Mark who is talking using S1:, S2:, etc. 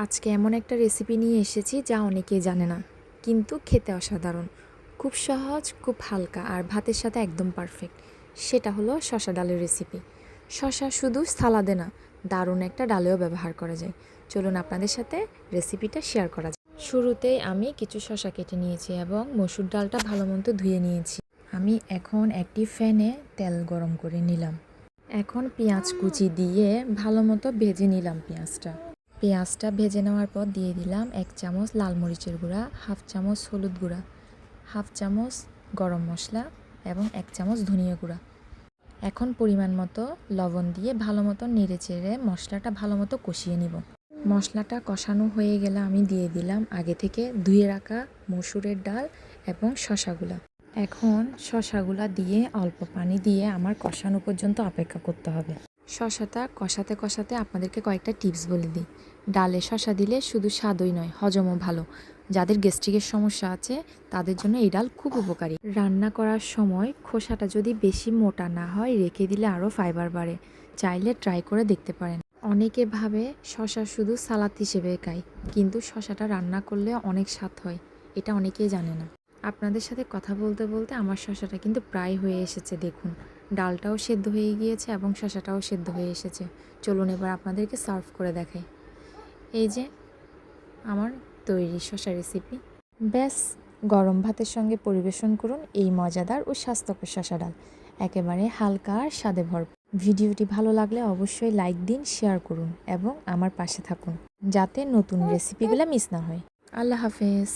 S1: আজকে এমন একটা রেসিপি নিয়ে এসেছি যা অনেকেই জানে না, কিন্তু খেতে অসাধারণ। খুব সহজ, খুব হালকা আর ভাতের সাথে একদম পারফেক্ট। সেটা হলো শসা ডালের রেসিপি। শসা শুধু সালাদে না, দারুণ একটা ডালেও ব্যবহার করা যায়। চলুন আপনাদের সাথে রেসিপিটা শেয়ার করা যায়। শুরুতেই আমি কিছু শসা কেটে নিয়েছি এবং মসুর ডালটা ভালো মতো ধুয়ে নিয়েছি। আমি এখন একটি ফ্যানে তেল গরম করে নিলাম। এখন পেঁয়াজ কুচি দিয়ে ভালো মতো ভেজে নিলাম পেঁয়াজটা ভেজে নেওয়ার পর দিয়ে দিলাম 1 চামচ লাল মরিচের গুঁড়া, 1/2 চামচ হলুদ গুঁড়া, 1/2 চামচ গরম মশলা এবং 1 চামচ ধনিয়া গুঁড়া। এখন পরিমাণ মতো লবণ দিয়ে ভালো মতো নেড়ে চেড়ে মশলাটা ভালো মতো কষিয়ে নিব। মশলাটা কষানো হয়ে গেলে আমি দিয়ে দিলাম আগে থেকে ধুয়ে রাখা মসুরের ডাল এবং শসাগুলা। এখন শসাগুলা দিয়ে অল্প পানি দিয়ে আমার কষানো পর্যন্ত অপেক্ষা করতে হবে। শসাটা কষাতে কষাতে আপনাদেরকে কয়েকটা টিপস বলে দিই। ডালে শসা দিলে শুধু স্বাদই নয়, হজমও ভালো। যাদের গ্যাস্ট্রিকের সমস্যা আছে তাদের জন্য এই ডাল খুব উপকারী। রান্না করার সময় খোসাটা যদি বেশি মোটা না হয় রেখে দিলে আরও ফাইবার বাড়ে। চাইলে ট্রাই করে দেখতে পারেন। অনেকে ভাবে শসা শুধু সালাদ হিসেবে খায়, কিন্তু শসাটা রান্না করলে অনেক স্বাদ হয়, এটা অনেকেই জানে না। আপনাদের সাথে কথা বলতে বলতে আমার শসাটা কিন্তু প্রায় হয়ে এসেছে। দেখুন, ডালটাও সেদ্ধ হয়ে গিয়েছে এবং শসাটাও সেদ্ধ হয়ে এসেছে। চলুন এবার আপনাদেরকে সার্ভ করে দেখাই। এই যে আমার তৈরি শসা রেসিপি। ব্যাস, গরম ভাতের সঙ্গে পরিবেশন করুন এই মজাদার ও স্বাস্থ্যকর শসা ডাল। একেবারে হালকা আর স্বাদে ভরপুর। ভিডিওটি ভালো লাগলে অবশ্যই লাইক দিন, শেয়ার করুন এবং আমার পাশে থাকুন যাতে নতুন রেসিপিগুলো মিস না হয়। আল্লাহ হাফেজ।